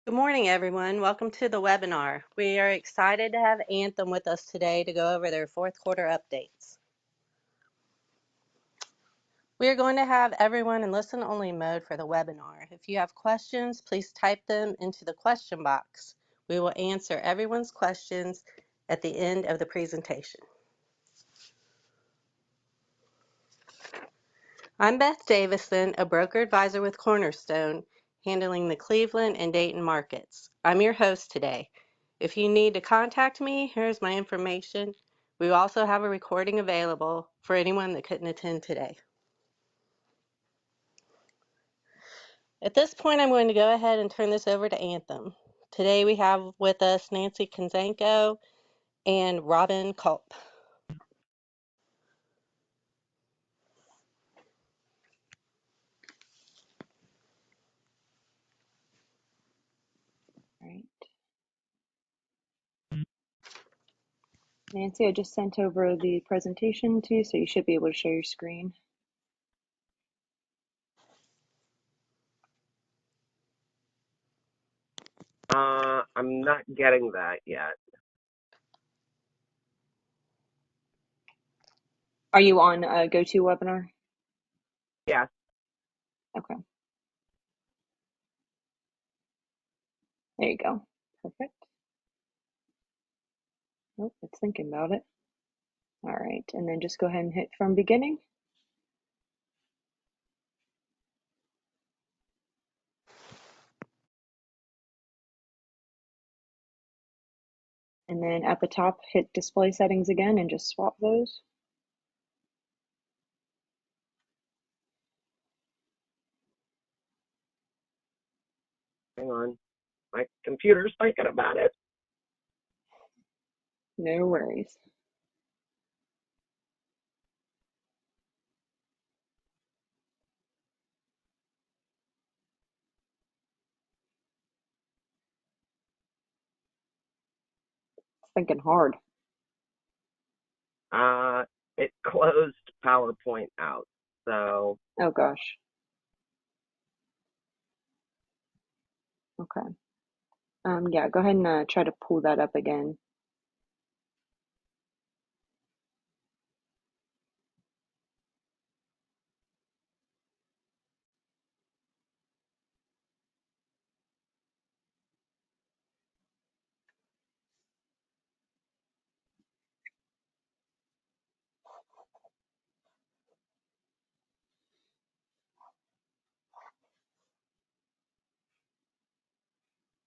Good morning, everyone. Welcome to the webinar. We are excited to have Anthem with us today to go over their fourth quarter updates. We are going to have everyone in listen-only mode for the webinar. If you have questions, please type them into the question box. We will answer everyone's questions at the end of the presentation. I'm Beth Davison, a broker advisor with Cornerstone, handling the Cleveland and Dayton markets. I'm your host today. If you need to contact me, here's my information. We also have a recording available for anyone that couldn't attend today. At this point, I'm going to go ahead and turn this over to Anthem. Today we have with us Nancy Konzenko and Robin Culp. All right. Nancy, I just sent over the presentation to you, so you should be able to share your screen. I'm not getting that yet. Are you on GoToWebinar? Yes. Okay. There you go. Perfect. Oh, it's thinking about it. All right, and then just go ahead and hit from beginning. And then at the top, hit display settings again and just swap those. Hang on. My computer's thinking about it. No worries. It's thinking hard. It closed PowerPoint out. So, Oh gosh. Okay. Yeah, go ahead and try to pull that up again.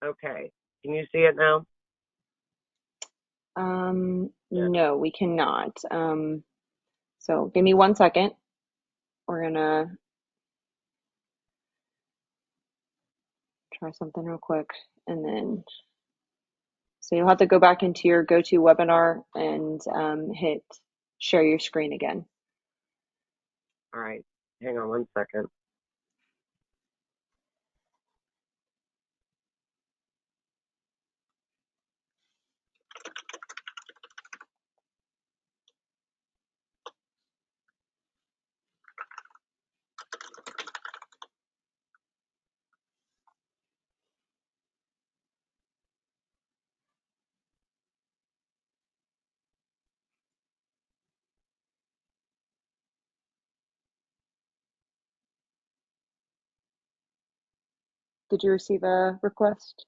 okay. Can you see it now? Yeah. No, we cannot. So give me 1 second. We're gonna try something real quick, and then so you'll have to go back into your GoToWebinar and hit share your screen again. All right. Hang on 1 second. Did you receive a request?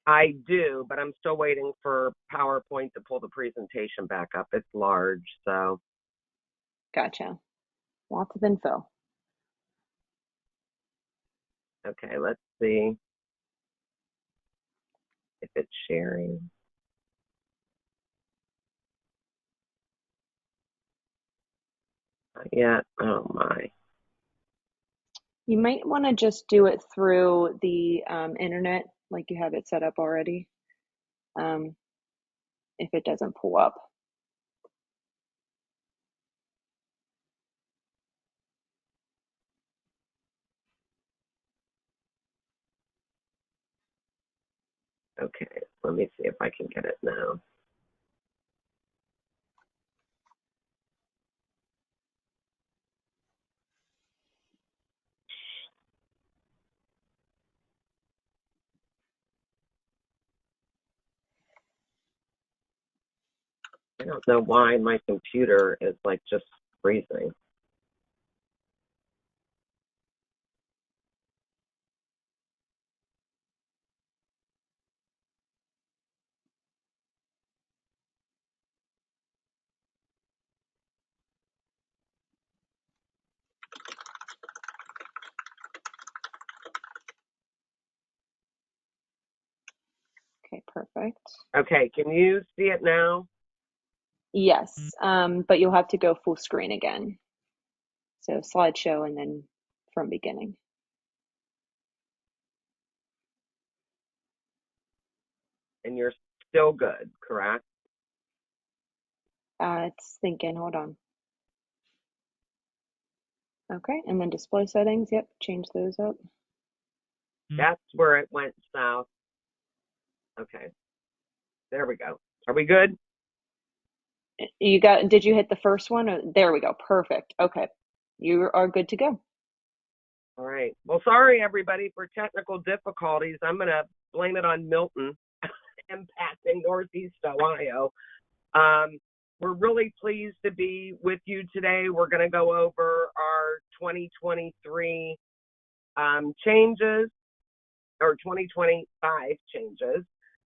I do, but I'm still waiting for PowerPoint to pull the presentation back up. It's large, so. Gotcha. Lots of info. Okay, let's see if it's sharing. Not yet. Oh my. You might want to just do it through the internet, like you have it set up already, if it doesn't pull up. Okay, let me see if I can get it now. I don't know why my computer is like just freezing. Okay, perfect. Okay, can you see it now? Yes, but you'll have to go full screen again. So slideshow and then from beginning. And you're still good, correct? It's thinking, hold on. Okay, and then display settings, yep, change those up. That's where it went south. Okay, there we go. Are we good? Did you hit the first one? There we go, perfect. Okay, you are good to go. All right. Well, sorry, everybody, for technical difficulties. I'm going to blame it on Milton impacting Northeast Ohio. We're really pleased to be with you today. We're going to go over our 2023 changes, or 2025 changes.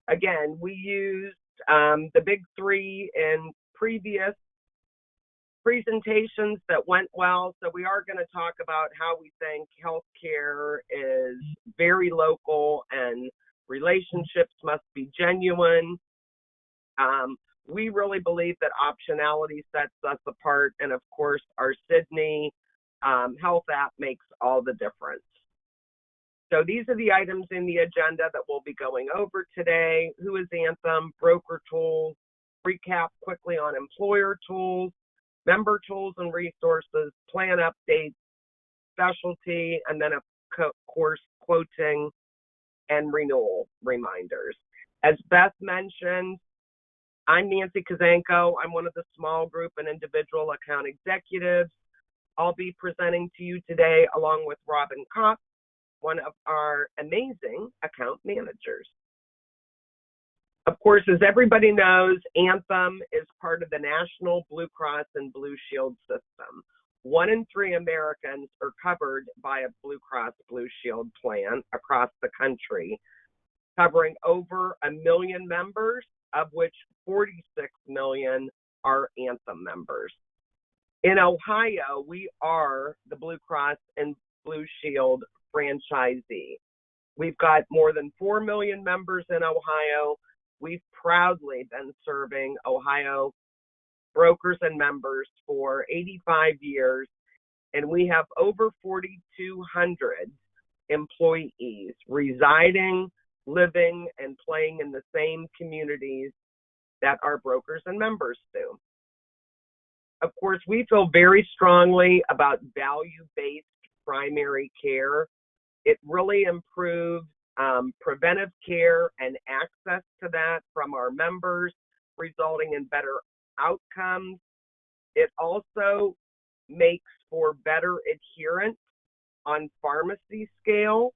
Again, we used the big three in previous presentations that went well. So we are going to talk about how we think healthcare is very local and relationships must be genuine. We really believe that optionality sets us apart. And of course, our Sydney health app makes all the difference. So these are the items in the agenda that we'll be going over today. Who is Anthem? Broker tools, recap quickly on employer tools, member tools and resources, plan updates, specialty, and then of course quoting and renewal reminders. As Beth mentioned, I'm Nancy Kazanko. I'm one of the small group and individual account executives. I'll be presenting to you today along with Robin Kopp, one of our amazing account managers. Of course, as everybody knows, Anthem is part of the National Blue Cross and Blue Shield system. 1 in 3 Americans are covered by a Blue Cross Blue Shield plan across the country, covering over 1 million members, of which 46 million are Anthem members. In Ohio, we are the Blue Cross and Blue Shield franchisee. We've got more than 4 million members in Ohio. We've proudly been serving Ohio brokers and members for 85 years, and we have over 4,200 employees residing, living, and playing in the same communities that our brokers and members do. Of course, we feel very strongly about value-based primary care. It really improves preventive care and access to that from our members, resulting in better outcomes. It also makes for better adherence on pharmacy scale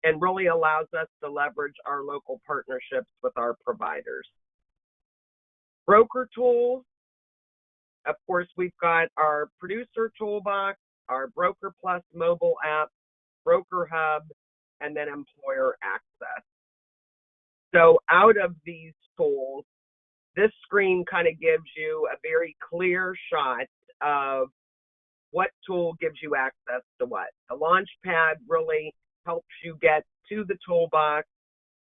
and really allows us to leverage our local partnerships with our providers. Broker tools. Of course, we've got our producer toolbox, our Broker Plus mobile app, Broker Hub, and then employer access. So out of these tools, this screen kind of gives you a very clear shot of what tool gives you access to what. The Launchpad really helps you get to the toolbox,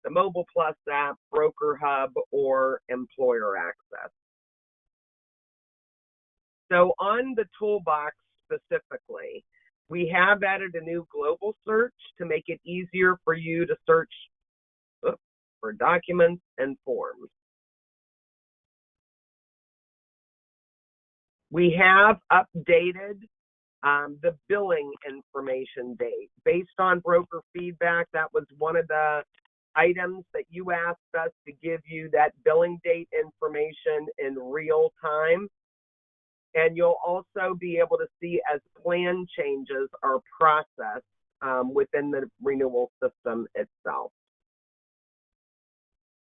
the Mobile Plus app, Broker Hub, or employer access. So on the toolbox specifically, we have added a new global search to make it easier for you to search for documents and forms. We have updated the billing information date. Based on broker feedback, that was one of the items that you asked us to give you that billing date information in real time. And you'll also be able to see as plan changes are processed within the renewal system itself.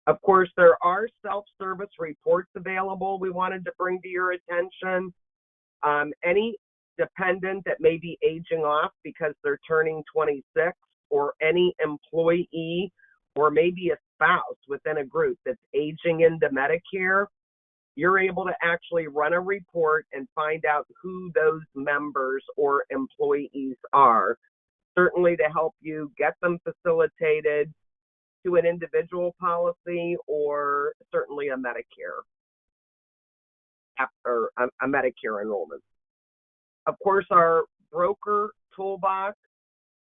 Of course, there are self-service reports available we wanted to bring to your attention. Any dependent that may be aging off because they're turning 26, or any employee or maybe a spouse within a group that's aging into Medicare, you're able to actually run a report and find out who those members or employees are, certainly to help you get them facilitated to an individual policy or certainly a Medicare or a Medicare enrollment. Of course, our broker toolbox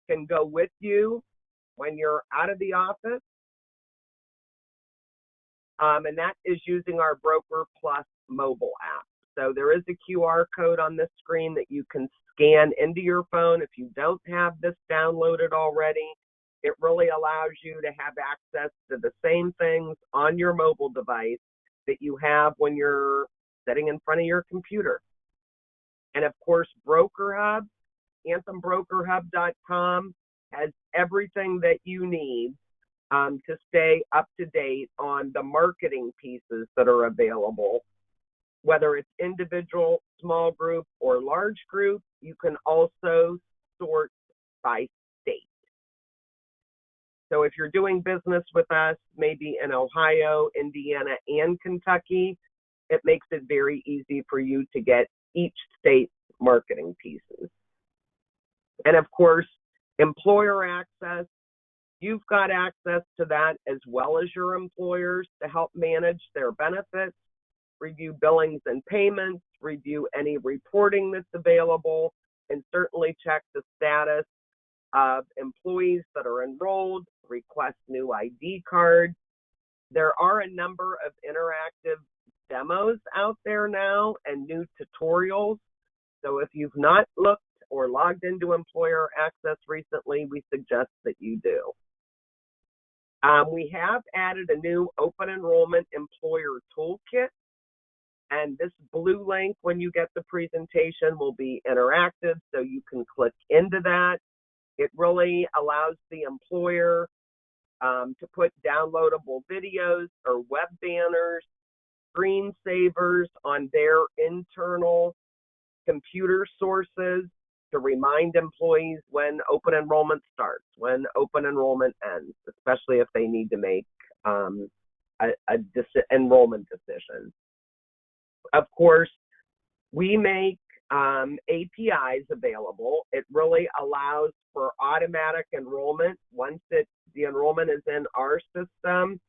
can go with you when you're out of the office, and that is using our Broker Plus mobile app. So there is a QR code on this screen that you can scan into your phone. If you don't have this downloaded already, it really allows you to have access to the same things on your mobile device that you have when you're sitting in front of your computer. And of course, Broker Hub, AnthemBrokerHub.com has everything that you need to stay up to date on the marketing pieces that are available. Whether it's individual, small group, or large group, you can also sort by state. So if you're doing business with us, maybe in Ohio, Indiana, and Kentucky, it makes it very easy for you to get each state's marketing pieces. And of course, employer access, you've got access to that as well as your employers to help manage their benefits, review billings and payments, review any reporting that's available, and certainly check the status of employees that are enrolled, request new ID cards. There are a number of interactive demos out there now and new tutorials. So if you've not looked or logged into Employer Access recently, we suggest that you do. We have added a new open enrollment employer toolkit, and this blue link when you get the presentation will be interactive, so you can click into that. It really allows the employer to put downloadable videos or web banners, screensavers on their internal computer sources to remind employees when open enrollment starts, when open enrollment ends, especially if they need to make enrollment decision. Of course, we make APIs available. It really allows for automatic enrollment. Once the enrollment is in our system,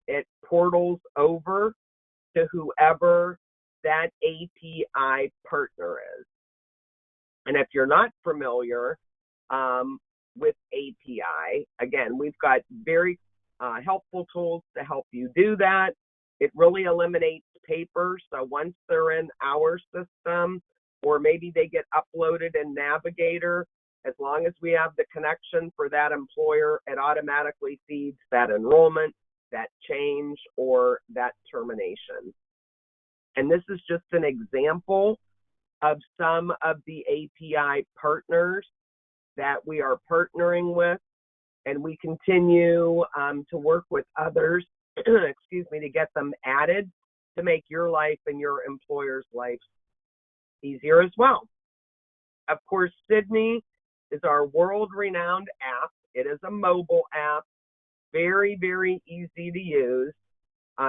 it portals over to whoever that API partner is. And if you're not familiar with API, again, we've got very helpful tools to help you do that. It really eliminates paper. So once they're in our system, or maybe they get uploaded in Navigator, as long as we have the connection for that employer, it automatically feeds that enrollment, that change, or that termination. And this is just an example of some of the API partners that we are partnering with, and we continue to work with others, excuse me, to get them added to make your life and your employer's life easier as well. Of course, Sydney is our world-renowned app. It is a mobile app, very, very easy to use.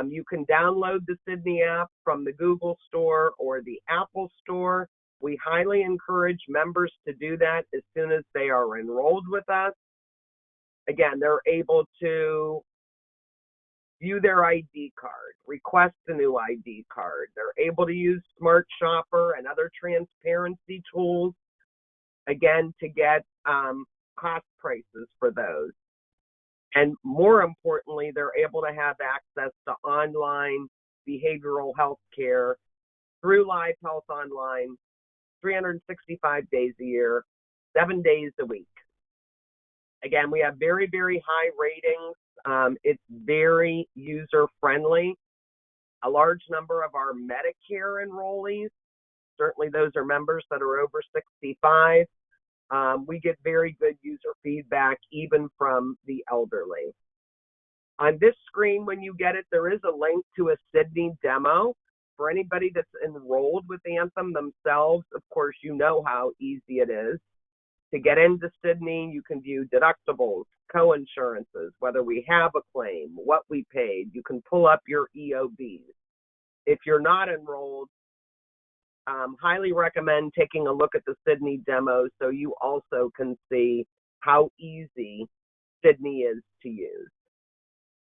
You can download the Sydney app from the Google Store or the Apple Store. We highly encourage members to do that as soon as they are enrolled with us. Again, they're able to view their ID card, request a new ID card. They're able to use Smart Shopper and other transparency tools, again, to get cost prices for those. And more importantly, they're able to have access to online behavioral health care through Live Health Online, 365 days a year, 7 days a week. Again, we have very, very high ratings. It's very user-friendly. A large number of our Medicare enrollees, certainly those are members that are over 65, we get very good user feedback even from the elderly. On this screen, when you get it, there is a link to a Sydney demo. For anybody that's enrolled with Anthem themselves, of course, you know how easy it is. To get into Sydney, you can view deductibles, co-insurances, whether we have a claim, what we paid. You can pull up your EOBs. If you're not enrolled, highly recommend taking a look at the Sydney demo so you also can see how easy Sydney is to use.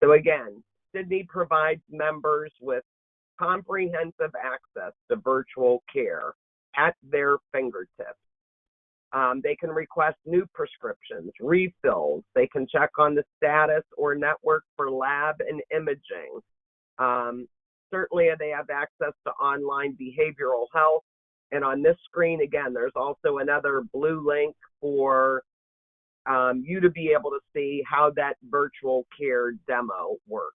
So again, Sydney provides members with comprehensive access to virtual care at their fingertips. They can request new prescriptions, refills. They can check on the status or network for lab and imaging. Certainly, they have access to online behavioral health. And on this screen, again, there's also another blue link for you to be able to see how that virtual care demo works.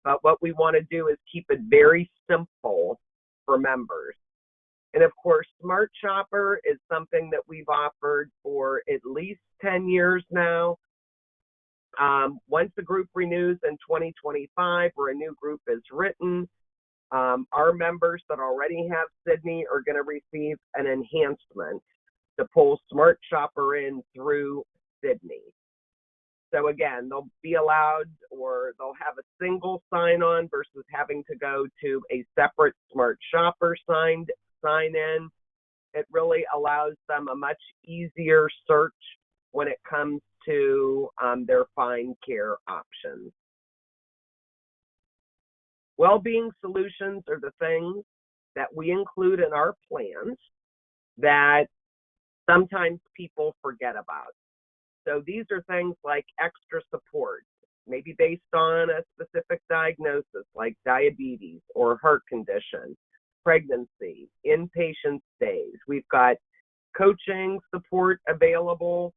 But what we want to do is keep it very simple for members. And of course, Smart Shopper is something that we've offered for at least 10 years now. Once the group renews in 2025 or a new group is written, our members that already have Sydney are going to receive an enhancement to pull Smart Shopper in through Sydney. So again, they'll be allowed, or they'll have a single sign-on versus having to go to a separate Smart Shopper sign-in. It really allows them a much easier search when it comes to their Find Care options. Well-being solutions are the things that we include in our plans that sometimes people forget about. So these are things like extra support, maybe based on a specific diagnosis like diabetes or heart condition, pregnancy, inpatient stays. We've got coaching support available.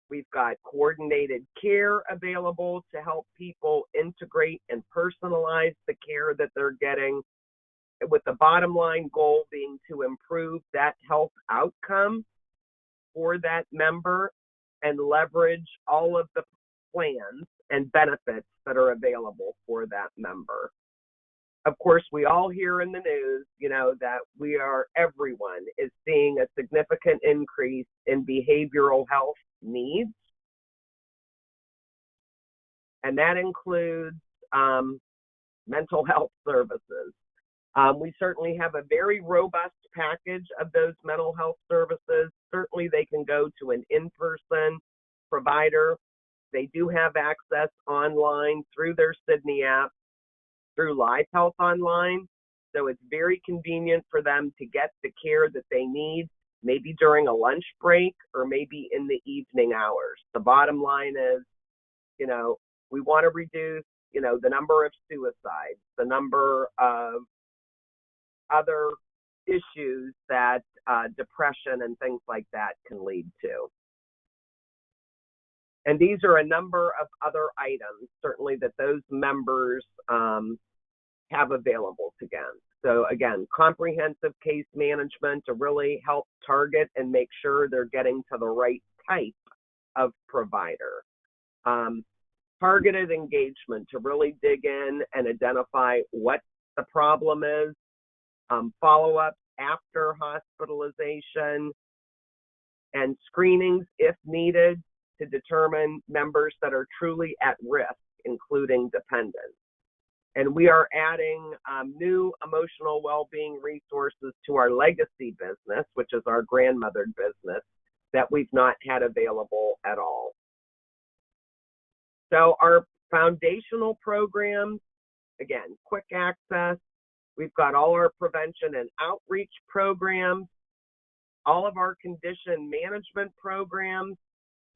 We've got coordinated care available to help people integrate and personalize the care that they're getting, with the bottom line goal being to improve that health outcome for that member and leverage all of the plans and benefits that are available for that member. Of course, we all hear in the news, that everyone is seeing a significant increase in behavioral health needs. And that includes mental health services. We certainly have a very robust package of those mental health services. Certainly they can go to an in-person provider. They do have access online through their Sydney app, through Live Health Online. So it's very convenient for them to get the care that they need, maybe during a lunch break or maybe in the evening hours. The bottom line is, we want to reduce, the number of suicides, the number of other issues that depression and things like that can lead to. And these are a number of other items, certainly, that those members have available to them. So again, comprehensive case management to really help target and make sure they're getting to the right type of provider. Targeted engagement to really dig in and identify what the problem is. Follow-up after hospitalization, and screenings if needed to determine members that are truly at risk, including dependents. And we are adding new emotional well-being resources to our legacy business, which is our grandmothered business, that we've not had available at all. So our foundational programs, again, quick access. We've got all our prevention and outreach programs, all of our condition management programs,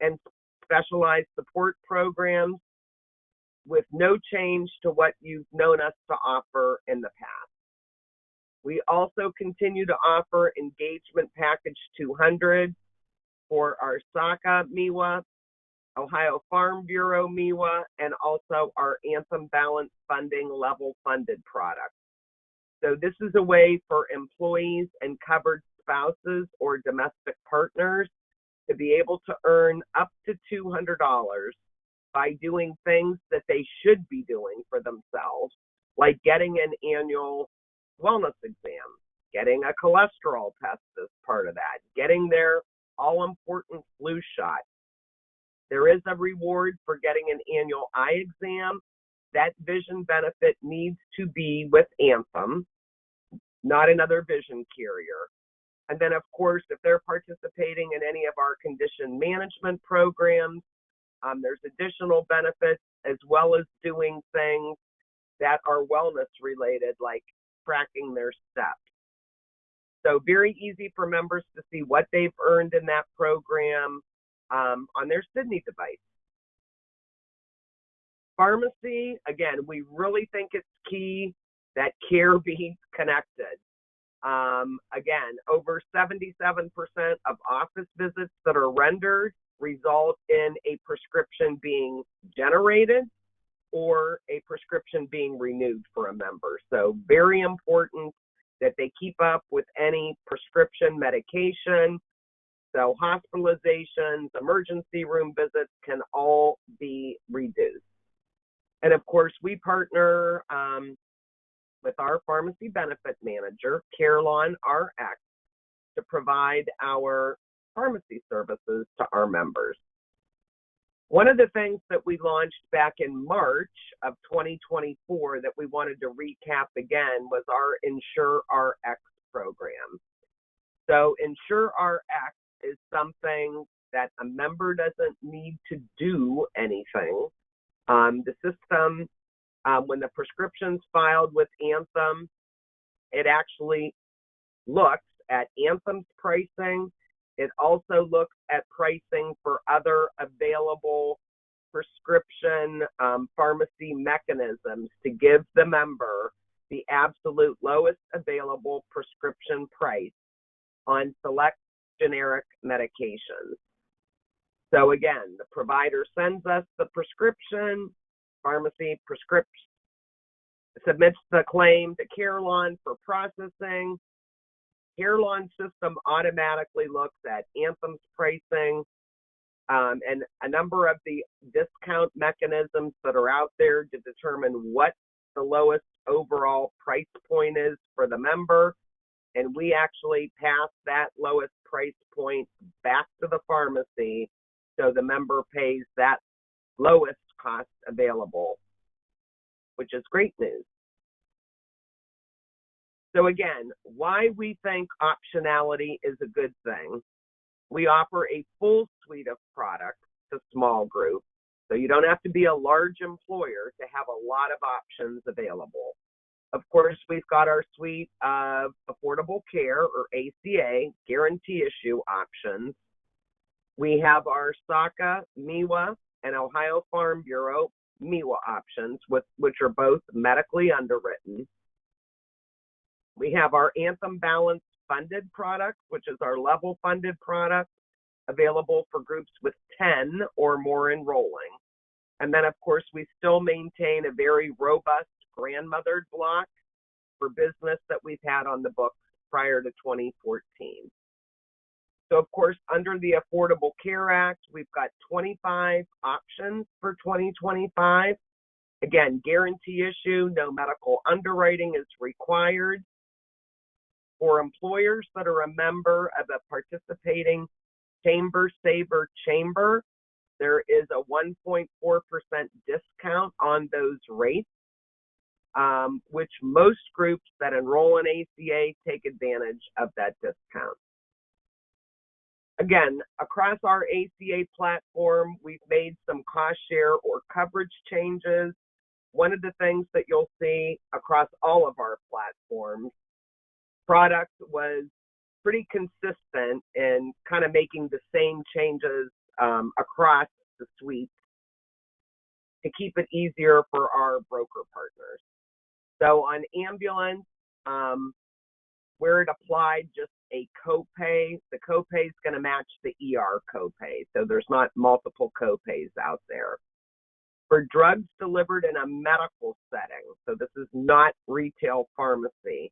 and specialized support programs, with no change to what you've known us to offer in the past. We also continue to offer Engagement Package 200 for our SOCA MIWA, Ohio Farm Bureau MIWA, and also our Anthem Balance Funding level funded product. So this is a way for employees and covered spouses or domestic partners to be able to earn up to $200 by doing things that they should be doing for themselves, like getting an annual wellness exam, getting a cholesterol test as part of that, getting their all-important flu shot. There is a reward for getting an annual eye exam. That vision benefit needs to be with Anthem, not another vision carrier. And then, of course, if they're participating in any of our condition management programs, there's additional benefits, as well as doing things that are wellness related, like tracking their steps. So very easy for members to see what they've earned in that program on their Sydney device. Pharmacy, again, we really think it's key that care be connected. Again, over 77% of office visits that are rendered result in a prescription being generated or a prescription being renewed for a member. So very important that they keep up with any prescription medication. So hospitalizations, emergency room visits can all be reduced. And of course, we partner with our pharmacy benefit manager, Carelon RX, to provide our pharmacy services to our members. One of the things that we launched back in March of 2024 that we wanted to recap again was our Insure RX program. So Insure RX is something that a member doesn't need to do anything. The system, when the prescription's filed with Anthem, it actually looks at Anthem's pricing. It also looks at pricing for other available prescription pharmacy mechanisms to give the member the absolute lowest available prescription price on select generic medications. So again, the provider sends us the prescription, pharmacy submits the claim to Carelon for processing. Carelon system automatically looks at Anthem's pricing and a number of the discount mechanisms that are out there to determine what the lowest overall price point is for the member. And we actually pass that lowest price point back to the pharmacy, so the member pays that lowest cost available, which is great news. So again, why we think optionality is a good thing. We offer a full suite of products to small groups. So you don't have to be a large employer to have a lot of options available. Of course, we've got our suite of affordable care, or ACA, guarantee issue options. We have our SOCA, MEWA, and Ohio Farm Bureau MEWA options, which are both medically underwritten. We have our Anthem Balance funded product, which is our level funded product, available for groups with 10 or more enrolling. And then, of course, we still maintain a very robust grandmothered block for business that we've had on the books prior to 2014. So, of course, under the Affordable Care Act, we've got 25 options for 2025. Again, guarantee issue, no medical underwriting is required. For employers that are a member of a participating Chamber Saver chamber, there is a 1.4% discount on those rates, which most groups that enroll in ACA take advantage of that discount. Again, across our ACA platform, we've made some cost share or coverage changes. One of the things that you'll see across all of our platforms, product was pretty consistent in kind of making the same changes across the suite to keep it easier for our broker partners. So on ambulance, where it applied just a copay, the copay is going to match the ER copay. So there's not multiple copays out there. For drugs delivered in a medical setting, so this is not retail pharmacy,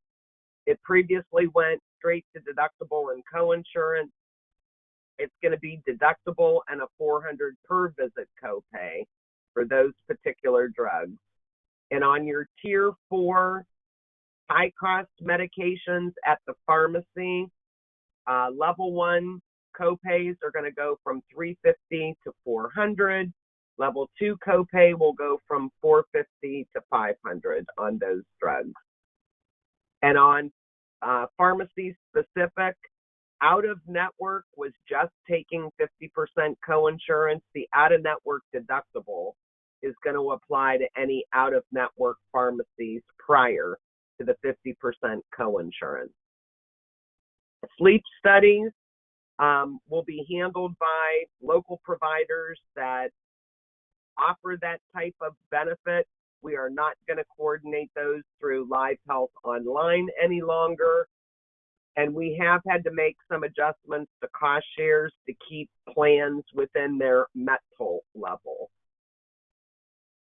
it previously went straight to deductible and coinsurance. It's going to be deductible and a $400 per visit copay. for those particular drugs. And on your tier 4 high cost medications at the pharmacy, level 1 copays are going to go from $350 to $400. Level 2 copay will go from $450 to $500 on those drugs. And on pharmacy specific, out of network was just taking 50% coinsurance. The out of network deductible is going to apply to any out of network pharmacies prior to the 50% coinsurance. Sleep studies will be handled by local providers that offer that type of benefit. We are not going to coordinate those through Live Health Online any longer. And we have had to make some adjustments to cost shares to keep plans within their METTL level.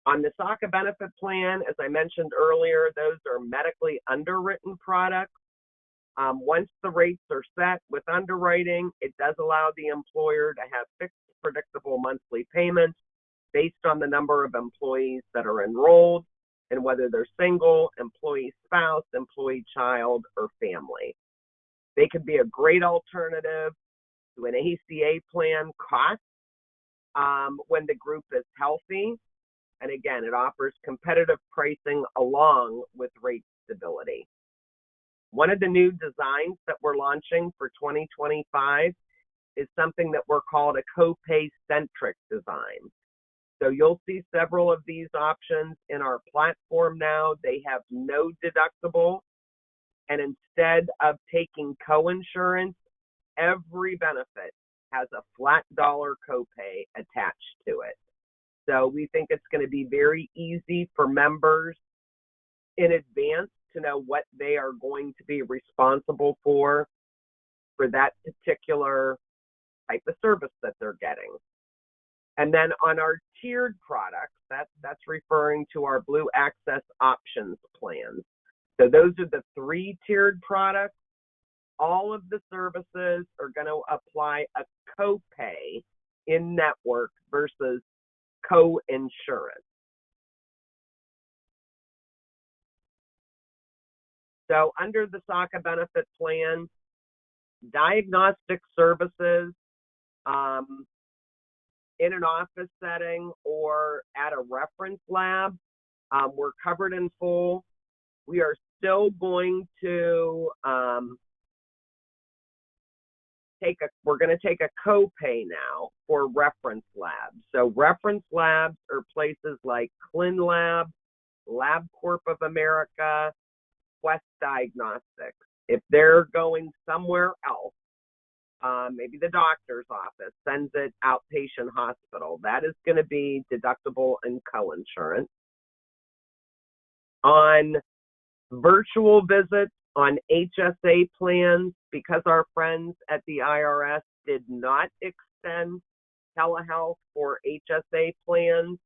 On the SOCA benefit plan, as I mentioned earlier, those are medically underwritten products. Once the rates are set with underwriting, it does allow the employer to have fixed, predictable monthly payments based on the number of employees that are enrolled and whether they're single, employee spouse, employee child, or family. They could be a great alternative to an ACA plan cost when the group is healthy. And again, it offers competitive pricing along with rate stability. One of the new designs that we're launching for 2025 is something that we're called a copay-centric design. So you'll see several of these options in our platform now. They have no deductible. And instead of taking coinsurance, every benefit has a flat dollar copay attached to it. So we think it's going to be very easy for members in advance to know what they are going to be responsible for that particular type of service that they're getting. And then on our tiered products, that's referring to our Blue Access Options plans. So those are the 3 tiered products. All of the services are going to apply a copay in network versus co-insurance. So under the SOCA benefit plan, diagnostic services in an office setting or at a reference lab, we're covered in full. We are still going to we're going to take a copay now for reference labs. So reference labs are places like ClinLab, LabCorp of America, Quest Diagnostics. If they're going somewhere else, maybe the doctor's office sends it outpatient hospital, that is going to be deductible and coinsurance. On virtual visits on HSA plans, because our friends at the IRS did not extend telehealth for HSA plans,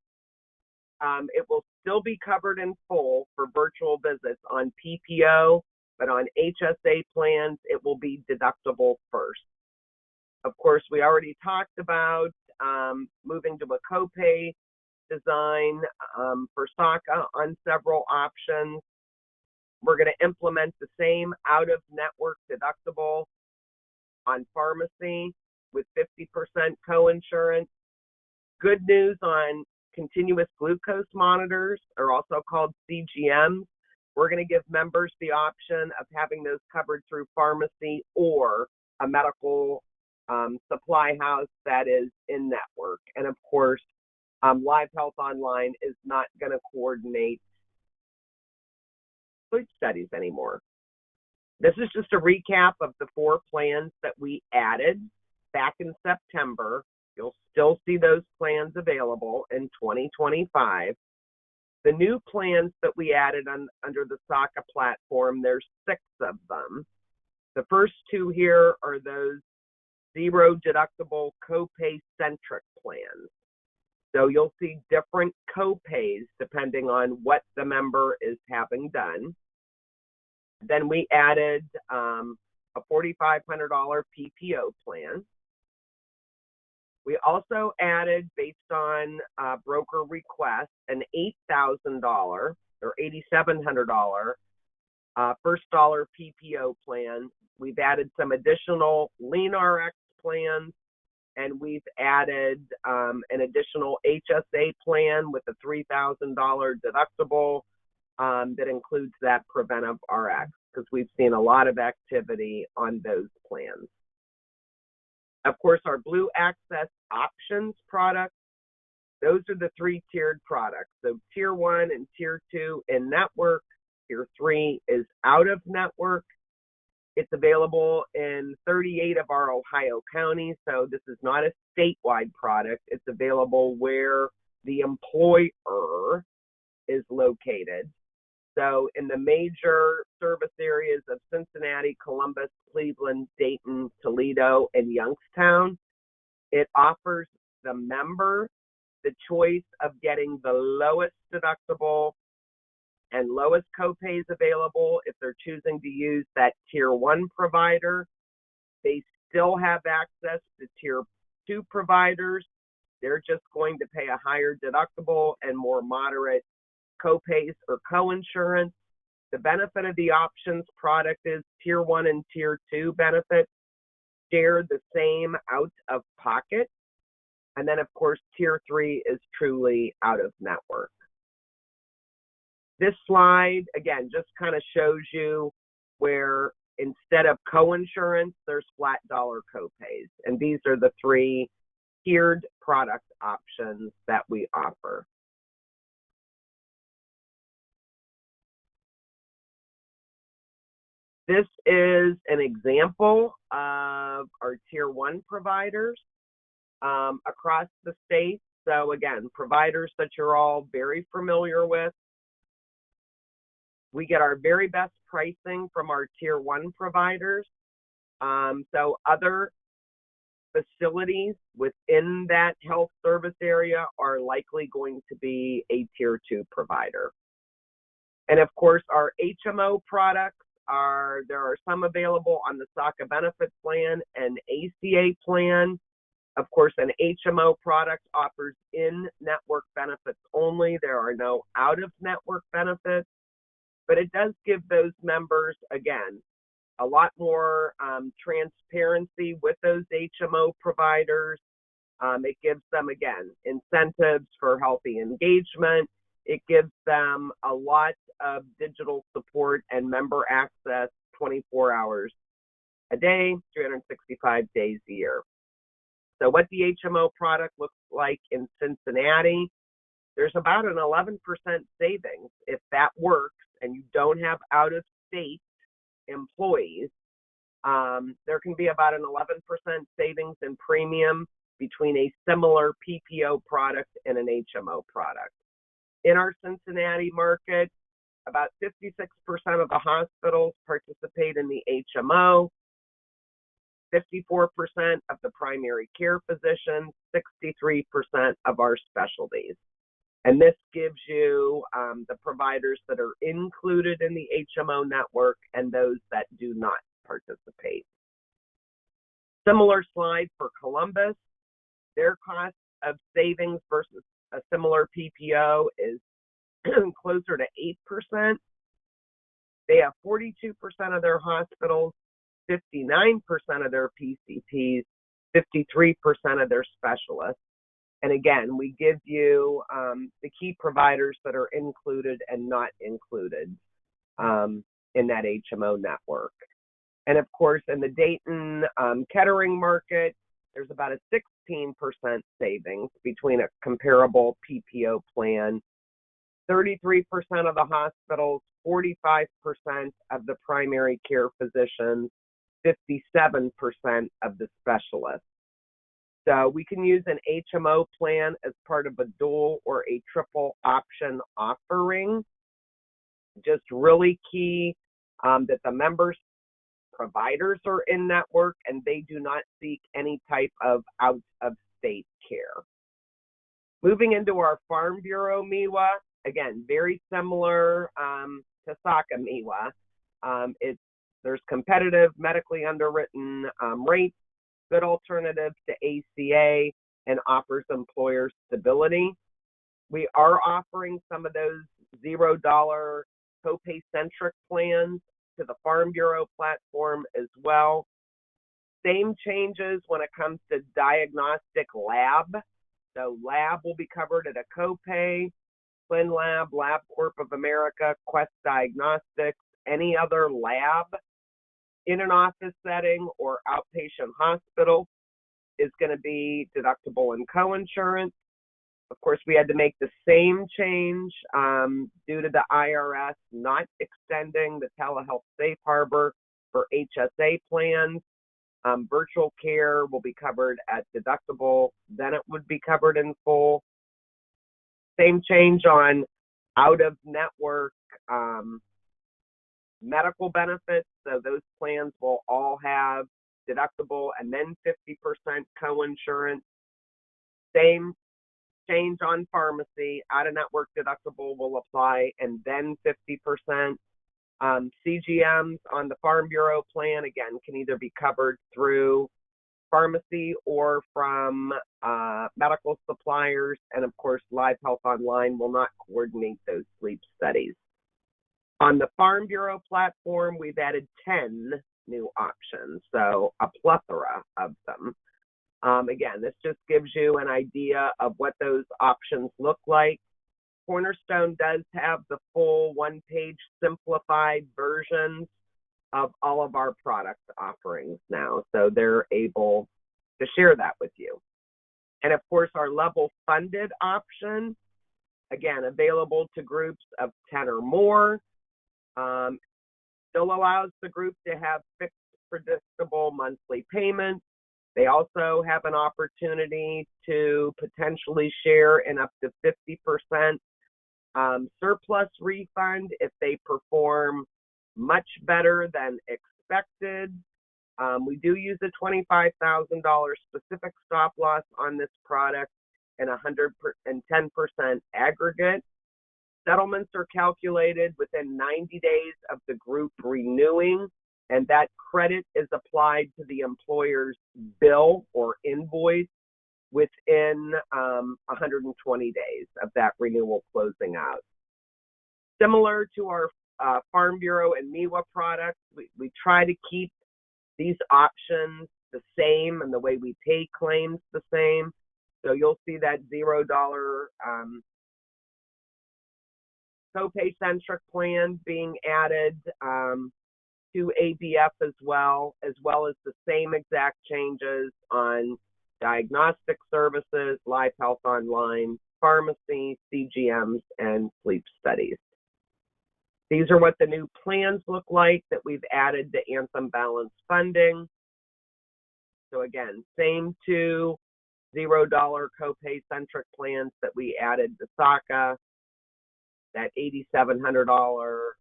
it will still be covered in full for virtual visits on PPO, but on HSA plans, it will be deductible first. Of course, we already talked about moving to a copay design for SOCA on several options. We're going to implement the same out-of-network deductible on pharmacy with 50% coinsurance. Good news on continuous glucose monitors, are also called CGMs. We're going to give members the option of having those covered through pharmacy or a medical supply house that is in network. And of course, Live Health Online is not going to coordinate sleep studies anymore. This is just a recap of the 4 plans that we added back in September. You'll still see those plans available in 2025. The new plans that we added under the SOCA platform, there's 6 of them. The first 2 here are those 0 deductible copay-centric plans. So you'll see different copays depending on what the member is having done. Then we added a $4,500 PPO plan. We also added, based on broker request, an $8,000 or $8,700 first dollar PPO plan. We've added some additional lean RX plans, and we've added an additional HSA plan with a $3,000 deductible that includes that preventive RX, because we've seen a lot of activity on those plans. Of course, our Blue Access Options products, those are the 3-tiered products. So Tier 1 and Tier 2 in network. Tier 3 is out of network. It's available in 38 of our Ohio counties, so this is not a statewide product. It's available where the employer is located. So in the major service areas of Cincinnati, Columbus, Cleveland, Dayton, Toledo, and Youngstown, it offers the member the choice of getting the lowest deductible and lowest copays available. If they're choosing to use that Tier 1 provider, they still have access to Tier 2 providers. They're just going to pay a higher deductible and more moderate copays or coinsurance. The benefit of the options product is Tier 1 and Tier 2 benefits share the same out of pocket. And then, of course, Tier 3 is truly out of network. This slide, again, just kind of shows you where instead of coinsurance, there's flat dollar copays. And these are the 3 tiered product options that we offer. This is an example of our Tier 1 providers across the state. So again, providers that you're all very familiar with. We get our very best pricing from our Tier 1 providers. So other facilities within that health service area are likely going to be a Tier 2 provider. And of course, our HMO products there are some available on the SOCA benefit plan and ACA plan. Of course, an HMO product offers in-network benefits only. There are no out-of-network benefits, but it does give those members, again, a lot more transparency with those HMO providers. It gives them, again, incentives for healthy engagement. It gives them a lot of digital support and member access 24 hours a day, 365 days a year. So what the HMO product looks like in Cincinnati, there's about an 11% savings. If that works and you don't have out-of-state employees, there can be about an 11% savings in premium between a similar PPO product and an HMO product. In our Cincinnati market, about 56% of the hospitals participate in the HMO, 54% of the primary care physicians, 63% of our specialties. And this gives you the providers that are included in the HMO network and those that do not participate. Similar slide for Columbus. Their cost of savings versus a similar PPO is closer to 8%. They have 42% of their hospitals, 59% of their PCPs, 53% of their specialists. And again, we give you the key providers that are included and not included in that HMO network. And of course, in the Dayton Kettering market, there's about a 16% savings between a comparable PPO plan. 33% of the hospitals, 45% of the primary care physicians, 57% of the specialists. So we can use an HMO plan as part of a dual or a triple option offering. Just really key that the members' providers are in network and they do not seek any type of out-of-state care. Moving into our Farm Bureau MIWA, again, very similar to SOCA MIWA. There's competitive, medically underwritten rates, good alternative to ACA, and offers employers stability. We are offering some of those $0 copay-centric plans to the Farm Bureau platform as well. Same changes when it comes to diagnostic lab. So lab will be covered at a copay. ClinLab, LabCorp of America, Quest Diagnostics, any other lab in an office setting or outpatient hospital is going to be deductible and coinsurance. Of course, we had to make the same change due to the IRS not extending the telehealth safe harbor for HSA plans. Virtual care will be covered at deductible, then it would be covered in full. Same change on out-of-network medical benefits. So those plans will all have deductible and then 50% coinsurance. Same change on pharmacy. Out-of-network deductible will apply and then 50%. CGMs on the Farm Bureau plan, again, can either be covered through pharmacy or from medical suppliers. And of course, Live Health Online will not coordinate those sleep studies. On the Farm Bureau platform, we've added 10 new options, so a plethora of them. Again, this just gives you an idea of what those options look like. Cornerstone does have the full one-page simplified versions of all of our product offerings now, so they're able to share that with you. And of course, our level funded option, again, available to groups of 10 or more, still allows the group to have fixed, predictable monthly payments. They also have an opportunity to potentially share in up to 50% surplus refund if they perform much better than expected. We do use a $25,000 specific stop loss on this product and 110% aggregate. Settlements are calculated within 90 days of the group renewing, and that credit is applied to the employer's bill or invoice within 120 days of that renewal closing out. Similar to our Farm Bureau and MEWA products, we try to keep these options the same and the way we pay claims the same. So you'll see that $0 copay-centric plan being added to ABF as well as the same exact changes on diagnostic services, Live Health Online, pharmacy, CGMs, and sleep studies. These are what the new plans look like that we've added to Anthem Balance Funding. So again, same two $0 copay-centric plans that we added to SOCA, that $8,700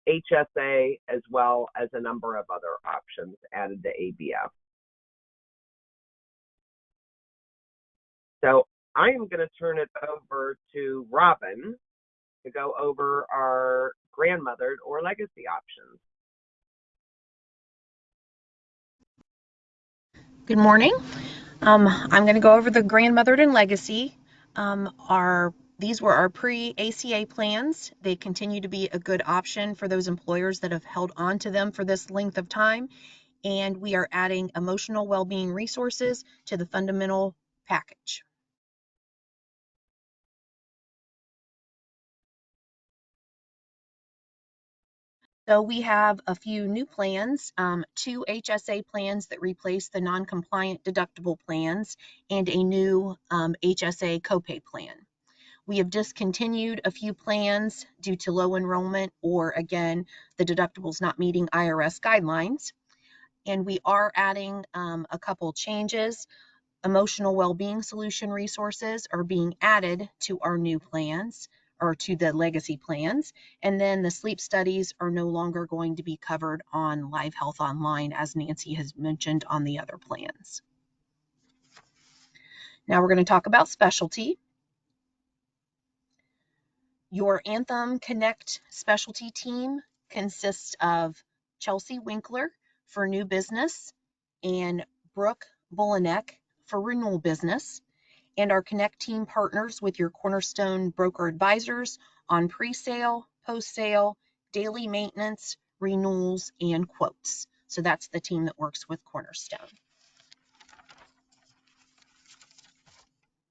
HSA, as well as a number of other options added to ABF. So I am going to turn it over to Robin to go over our grandmothered or legacy options. Good morning. I'm going to go over the grandmothered and legacy. These were our pre-ACA plans. They continue to be a good option for those employers that have held on to them for this length of time. And we are adding emotional well-being resources to the fundamental package. So we have a few new plans, 2 HSA plans that replace the non-compliant deductible plans and a new HSA copay plan. We have discontinued a few plans due to low enrollment or, again, the deductibles not meeting IRS guidelines. And we are adding a couple changes. Emotional well-being solution resources are being added to our new plans or to the legacy plans. And then the sleep studies are no longer going to be covered on Live Health Online, as Nancy has mentioned on the other plans. Now we're going to talk about specialty. Your Anthem Connect specialty team consists of Chelsea Winkler for new business and Brooke Bolanek for renewal business, and our Connect team partners with your Cornerstone broker advisors on pre-sale, post-sale, daily maintenance, renewals, and quotes. So that's the team that works with Cornerstone.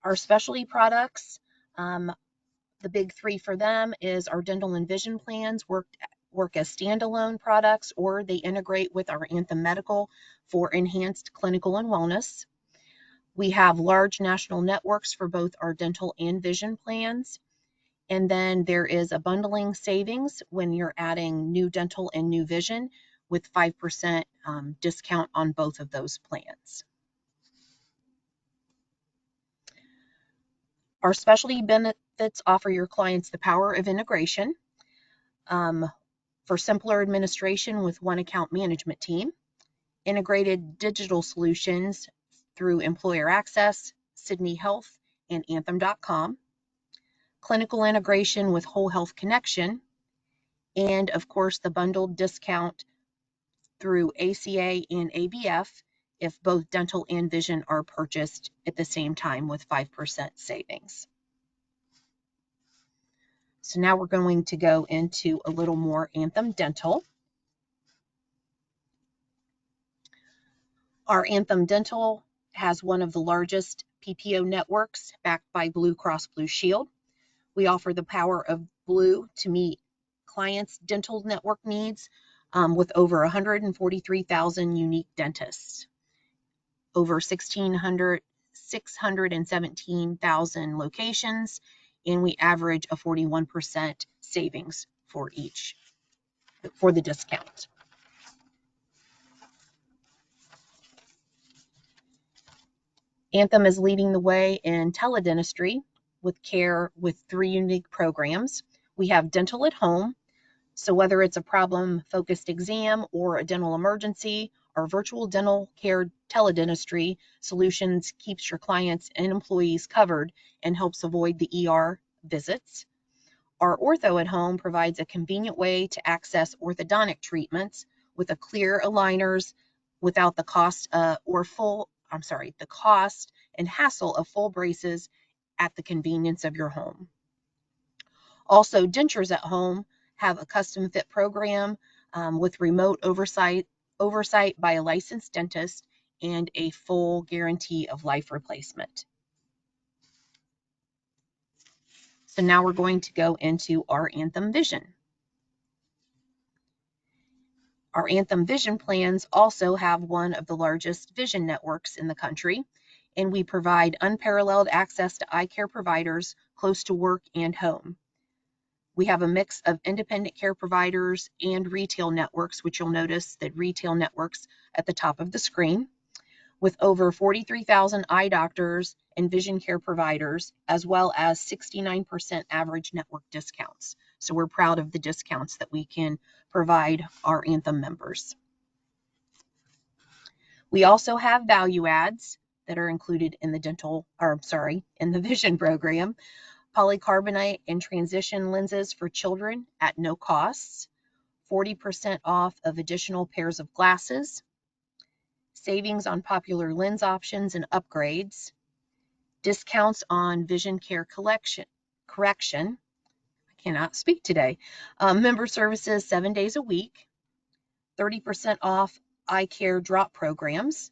Our specialty products, the big three for them is our dental and vision plans work as standalone products, or they integrate with our Anthem Medical for enhanced clinical and wellness. We have large national networks for both our dental and vision plans. And then there is a bundling savings when you're adding new dental and new vision with 5% discount on both of those plans. Our specialty benefits offer your clients the power of integration for simpler administration with one account management team, integrated digital solutions through Employer Access, Sydney Health, and Anthem.com, clinical integration with Whole Health Connection, and of course the bundled discount through ACA and ABF if both dental and vision are purchased at the same time with 5% savings. So now we're going to go into a little more Anthem Dental. Our Anthem Dental has one of the largest PPO networks backed by Blue Cross Blue Shield. We offer the power of Blue to meet clients' dental network needs with over 143,000 unique dentists, over 617,000 locations, and we average a 41% savings for the discount. Anthem is leading the way in teledentistry with care with 3 unique programs. We have dental at home. So whether it's a problem-focused exam or a dental emergency, our virtual dental care teledentistry solutions keeps your clients and employees covered and helps avoid the ER visits. Our ortho at home provides a convenient way to access orthodontic treatments with a clear aligners without the cost the cost and hassle of full braces at the convenience of your home. Also, dentures at home have a custom fit program with remote oversight by a licensed dentist and a full guarantee of life replacement. So now we're going to go into our Anthem Vision. Our Anthem Vision plans also have one of the largest vision networks in the country, and we provide unparalleled access to eye care providers close to work and home. We have a mix of independent care providers and retail networks, which you'll notice that retail networks at the top of the screen, with over 43,000 eye doctors and vision care providers, as well as 69% average network discounts. So we're proud of the discounts that we can provide our Anthem members. We also have value adds that are included in the vision program. Polycarbonate and transition lenses for children at no costs, 40% off of additional pairs of glasses, savings on popular lens options and upgrades, discounts on vision care correction, I cannot speak today, member services 7 days a week, 30% off eye care drop programs,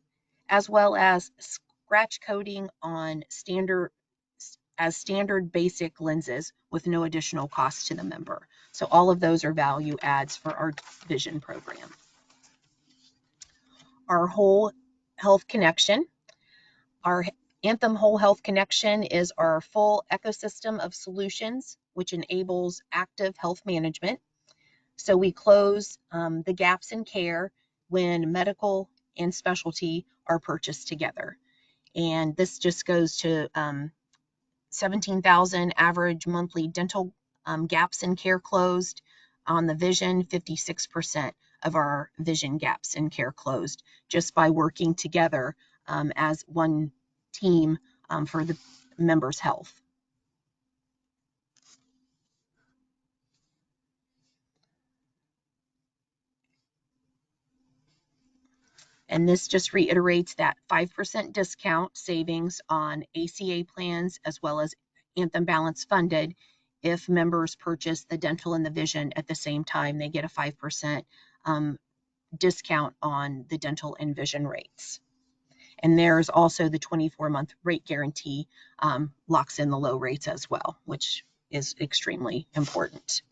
as well as scratch coating on standard basic lenses with no additional cost to the member. So all of those are value adds for our vision program. Our Whole Health Connection. Our Anthem Whole Health Connection is our full ecosystem of solutions which enables active health management. So we close the gaps in care when medical and specialty are purchased together. And this just goes to 17,000 average monthly dental gaps in care closed. On the vision, 56% of our vision gaps in care closed just by working together as one team for the members' health. And this just reiterates that 5% discount savings on ACA plans as well as Anthem Balance funded. If members purchase the dental and the vision at the same time, they get a 5% discount on the dental and vision rates. And there's also the 24-month rate guarantee, locks in the low rates as well, which is extremely important.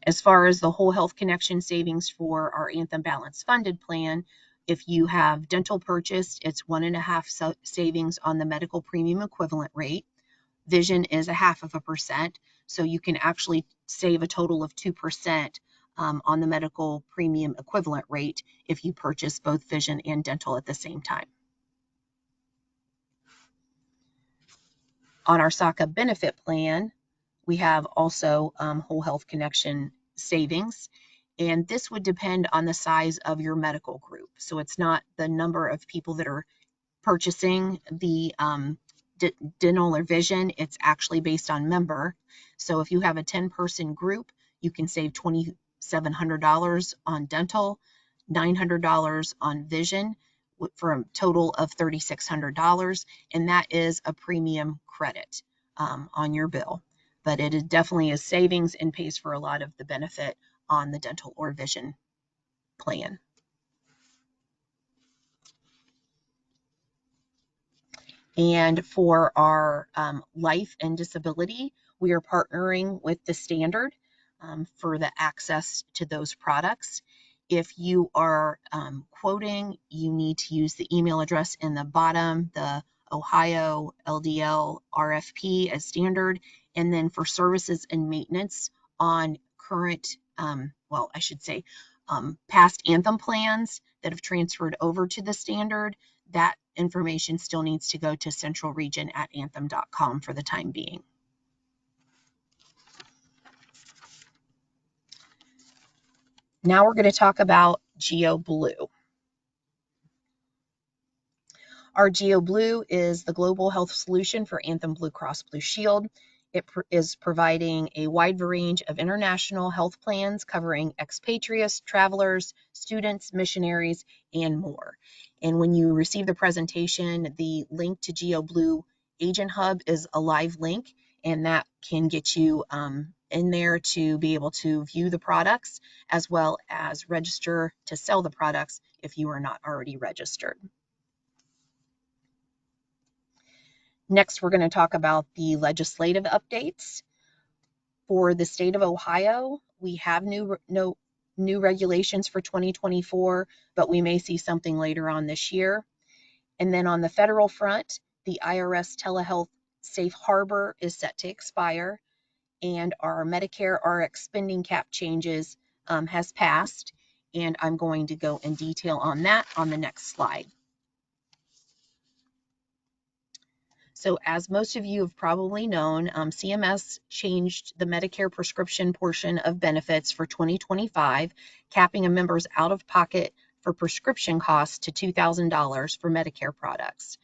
As far as the Whole Health Connection savings for our Anthem Balance funded plan, if you have dental purchased, it's 1.5 savings on the medical premium equivalent rate. Vision is 0.5%, so you can actually save a total of 2% on the medical premium equivalent rate if you purchase both vision and dental at the same time. On our SOCA benefit plan, we have also Whole Health Connection savings, and this would depend on the size of your medical group. So it's not the number of people that are purchasing the dental or vision, it's actually based on member. So if you have a 10-person group, you can save $2,700 on dental, $900 on vision, for a total of $3,600, and that is a premium credit on your bill. But it definitely is savings and pays for a lot of the benefit on the dental or vision plan. And for our life and disability, we are partnering with the Standard for the access to those products. If you are quoting, you need to use the email address in the bottom, the Ohio LDL RFP as standard. And then for services and maintenance on current, past Anthem plans that have transferred over to the Standard, that information still needs to go to central region at anthem.com for the time being. Now we're going to talk about GeoBlue. Our GeoBlue is the global health solution for Anthem Blue Cross Blue Shield. It is providing a wide range of international health plans covering expatriates, travelers, students, missionaries, and more. And when you receive the presentation, the link to GeoBlue Agent Hub is a live link, and that can get you in there to be able to view the products as well as register to sell the products if you are not already registered. Next, we're going to talk about the legislative updates. For the state of Ohio, we have new regulations for 2024, but we may see something later on this year. And then on the federal front, the IRS telehealth safe harbor is set to expire, and our Medicare RX spending cap changes has passed, and I'm going to go in detail on that on the next slide. So as most of you have probably known, CMS changed the Medicare prescription portion of benefits for 2025, capping a member's out-of-pocket for prescription costs to $2,000 for Medicare products.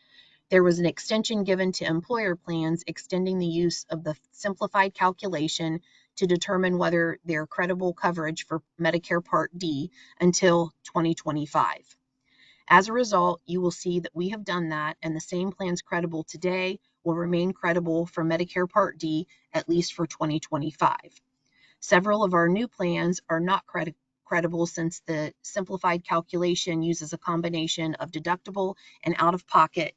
There was an extension given to employer plans extending the use of the simplified calculation to determine whether they're credible coverage for Medicare Part D until 2025. As a result, you will see that we have done that, and the same plans credible today will remain credible for Medicare Part D at least for 2025. Several of our new plans are not credible since the simplified calculation uses a combination of deductible and out-of-pocket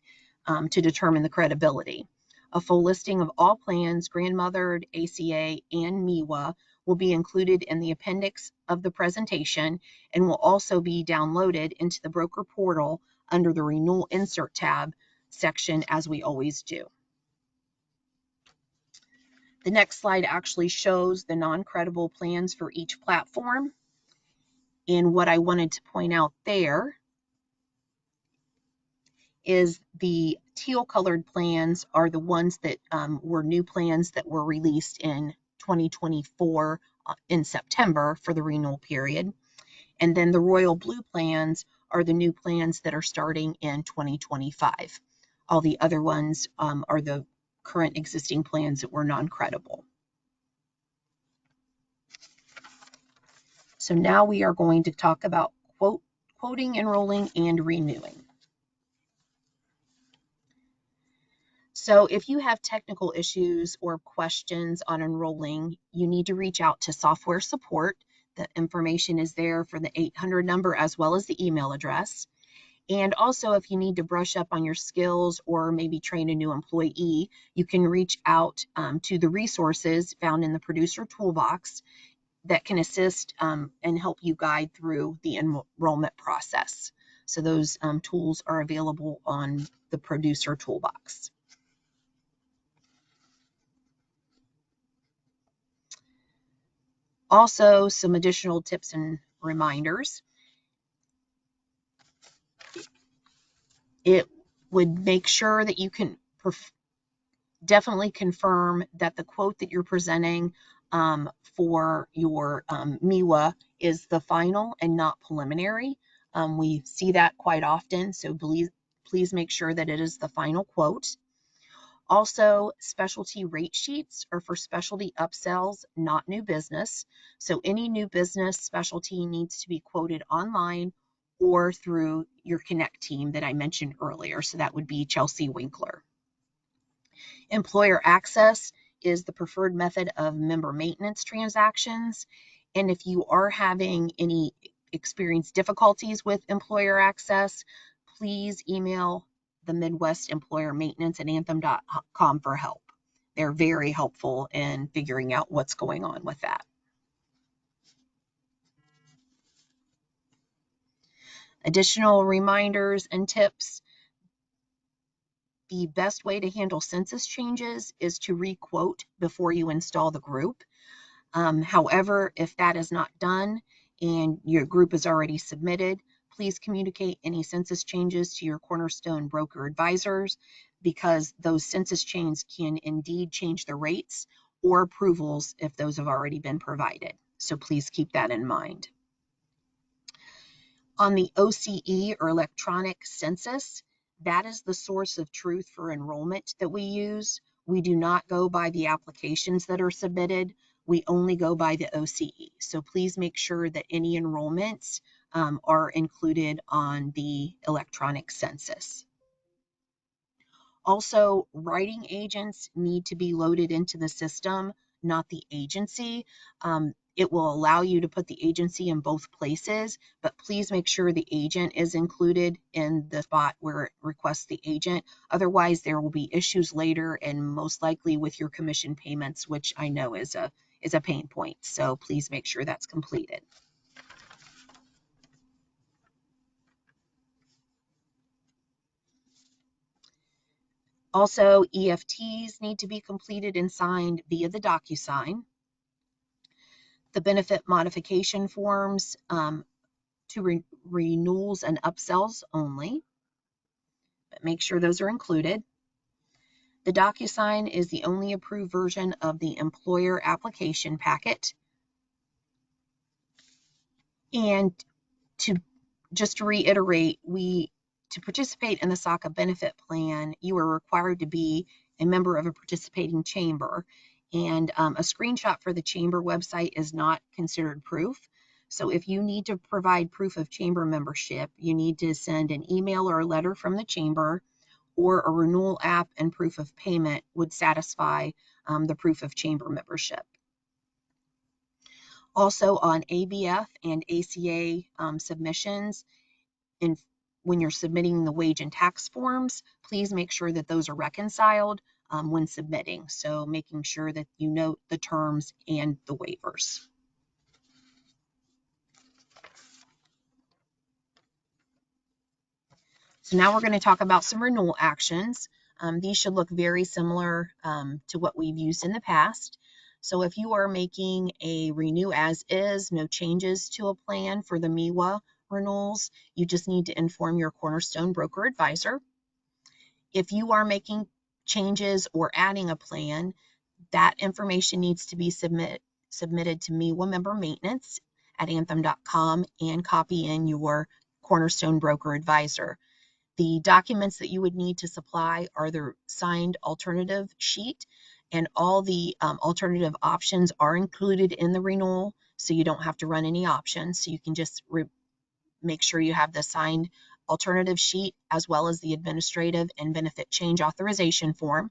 to determine the credibility. A full listing of all plans, grandmothered, ACA, and MEWA will be included in the appendix of the presentation and will also be downloaded into the broker portal under the Renewal Insert tab section, as we always do. The next slide actually shows the non-credible plans for each platform. And what I wanted to point out there is the teal colored plans are the ones that were new plans that were released in 2024 in September for the renewal period. And then the royal blue plans are the new plans that are starting in 2025. All the other ones are the current existing plans that were non-credible. So now we are going to talk about quote quoting, enrolling, and renewing. So if you have technical issues or questions on enrolling, you need to reach out to software support. The information is there for the 800 number as well as the email address. And also, if you need to brush up on your skills or maybe train a new employee, you can reach out to the resources found in the producer toolbox that can assist and help you guide through the enrollment process. So those tools are available on the producer toolbox. Also, some additional tips and reminders. It would make sure that you can definitely confirm that the quote that you're presenting for your MIWA is the final and not preliminary. We see that quite often, so please make sure that it is the final quote. Also, specialty rate sheets are for specialty upsells, not new business. So any new business specialty needs to be quoted online or through your Connect team that I mentioned earlier. So that would be Chelsea Winkler. Employer access is the preferred method of member maintenance transactions. And if you are having any experience difficulties with employer access, please email the Midwest Employer Maintenance at anthem.com for help. They're very helpful in figuring out what's going on with that. Additional reminders and tips. The best way to handle census changes is to re-quote before you install the group. However, if that is not done and your group is already submitted, please communicate any census changes to your Cornerstone broker advisors, because those census changes can indeed change the rates or approvals if those have already been provided. So please keep that in mind. On the OCE, or electronic census, that is the source of truth for enrollment that we use. We do not go by the applications that are submitted. We only go by the OCE. So please make sure that any enrollments are included on the electronic census. Also, writing agents need to be loaded into the system, not the agency. It will allow you to put the agency in both places, but please make sure the agent is included in the spot where it requests the agent. Otherwise, there will be issues later, and most likely with your commission payments, which I know is a pain point. So please make sure that's completed. Also, EFTs need to be completed and signed via the DocuSign. The benefit modification forms to renewals and upsells only, but make sure those are included. The DocuSign is the only approved version of the employer application packet. And just to reiterate, to participate in the SOCA benefit plan, you are required to be a member of a participating chamber. And a screenshot for the chamber website is not considered proof. So if you need to provide proof of chamber membership, you need to send an email or a letter from the chamber, or a renewal app and proof of payment would satisfy the proof of chamber membership. Also, on ABF and ACA submissions, when you're submitting the wage and tax forms, please make sure that those are reconciled when submitting. So making sure that you note the terms and the waivers. So now we're going to talk about some renewal actions. These should look very similar to what we've used in the past. So if you are making a renew as is, no changes to a plan for the MIWA renewals, you just need to inform your Cornerstone broker advisor. If you are making changes or adding a plan, that information needs to be submitted to MIWA member maintenance at anthem.com and copy in your Cornerstone broker advisor. The documents that you would need to supply are the signed alternative sheet, and all the alternative options are included in the renewal, so you don't have to run any options. So you can just make sure you have the signed alternative sheet as well as the administrative and benefit change authorization form.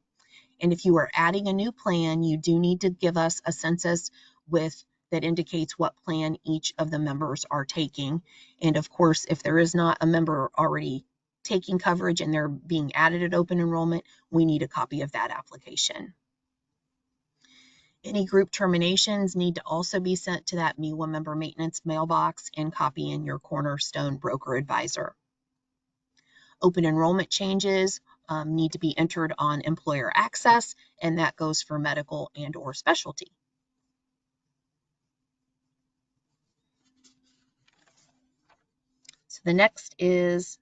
And if you are adding a new plan, you do need to give us a census that indicates what plan each of the members are taking. And of course, if there is not a member already taking coverage and they're being added at open enrollment, we need a copy of that application. Any group terminations need to also be sent to that MEWA member maintenance mailbox and copy in your Cornerstone broker advisor. Open enrollment changes need to be entered on employer access, and that goes for medical and or specialty. So the next is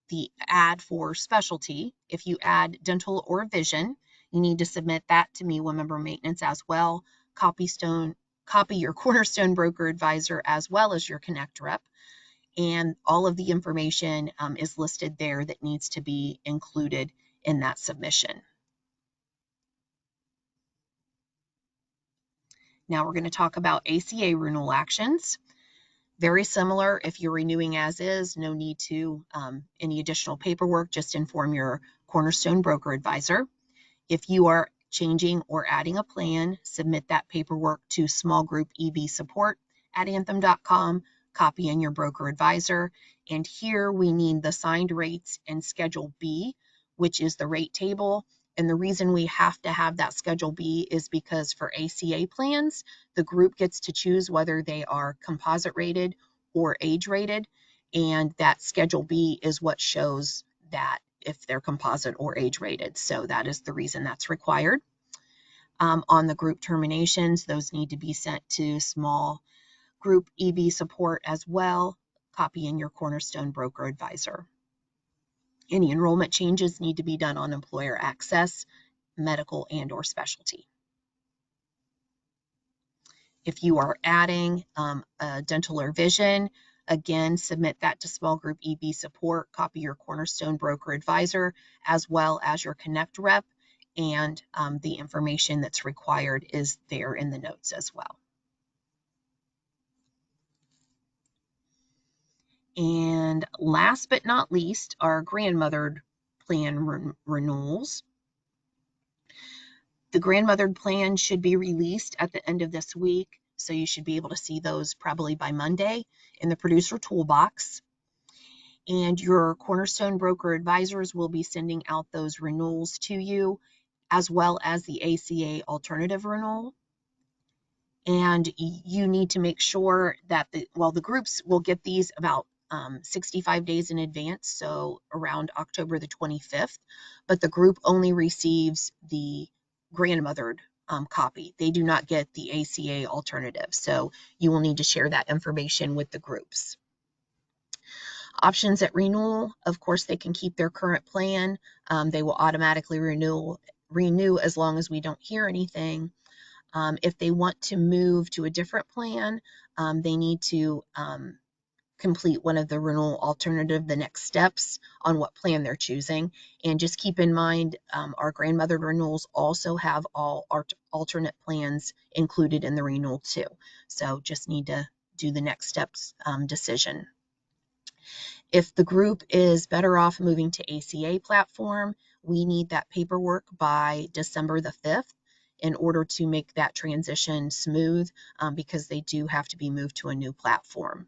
the ad for specialty. If you add dental or vision, you need to submit that to MEWA member maintenance as well. Copy your Cornerstone broker advisor as well as your Connect rep. And all of the information is listed there that needs to be included in that submission. Now we're going to talk about ACA renewal actions. Very similar. If you're renewing as is, no need to any additional paperwork, just inform your Cornerstone broker advisor. If you are changing or adding a plan, submit that paperwork to small group EB support at anthem.com, copy in your broker advisor. And here we need the signed rates and Schedule B, which is the rate table. And the reason we have to have that Schedule B is because for ACA plans, the group gets to choose whether they are composite rated or age rated. And that Schedule B is what shows that if they're composite or age rated. So that is the reason that's required. On the group terminations, those need to be sent to small group EB support as well. Copy in your Cornerstone broker advisor. Any enrollment changes need to be done on employer access, medical and or specialty. If you are adding a dental or vision, again, submit that to small group EB support, copy your Cornerstone broker advisor, as well as your Connect rep, and the information that's required is there in the notes as well. And last but not least, our grandmothered plan renewals. The grandmothered plan should be released at the end of this week, so you should be able to see those probably by Monday in the producer toolbox. And your Cornerstone broker advisors will be sending out those renewals to you, as well as the ACA alternative renewal. And you need to make sure that the groups will get these about 65 days in advance, so around October the 25th, but the group only receives the grandmothered copy. They do not get the ACA alternative, so you will need to share that information with the groups. Options at renewal, of course, they can keep their current plan. They will automatically renew as long as we don't hear anything. If they want to move to a different plan, they need to complete one of the renewal alternative, the next steps on what plan they're choosing. And just keep in mind, our grandmothered renewals also have all alternate plans included in the renewal too. So just need to do the next steps decision. If the group is better off moving to ACA platform, we need that paperwork by December the 5th in order to make that transition smooth, because they do have to be moved to a new platform.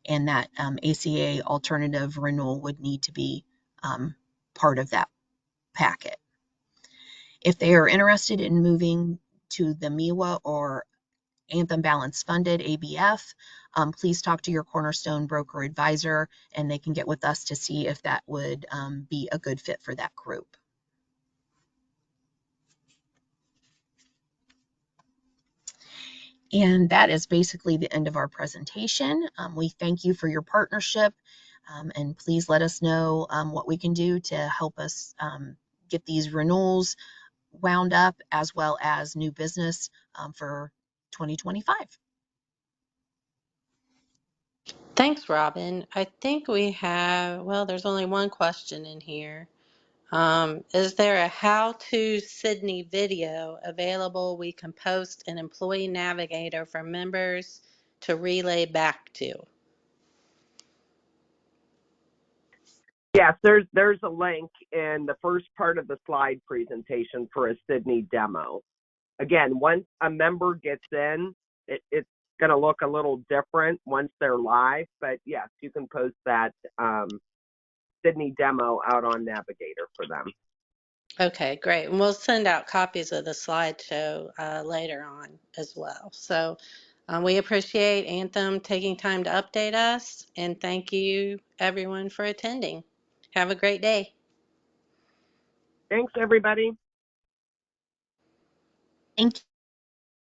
And that ACA alternative renewal would need to be part of that packet. If they are interested in moving to the MEWA or Anthem Balance Funded, ABF, please talk to your Cornerstone broker advisor, and they can get with us to see if that would be a good fit for that group. And that is basically the end of our presentation. We thank you for your partnership, and please let us know what we can do to help us get these renewals wound up, as well as new business for 2025. Thanks, Robin. I think we have, well, there's only one question in here. Is there a how-to Sydney video available we can post in Employee Navigator for members to relay back to? Yes, there's a link in the first part of the slide presentation for a Sydney demo. Again, once a member gets in, it's going to look a little different once they're live. But yes, you can post that Sydney demo out on Navigator for them. Okay, great. And we'll send out copies of the slideshow later on as well. So we appreciate Anthem taking time to update us, and thank you everyone for attending. Have a great day. Thanks, everybody. Thank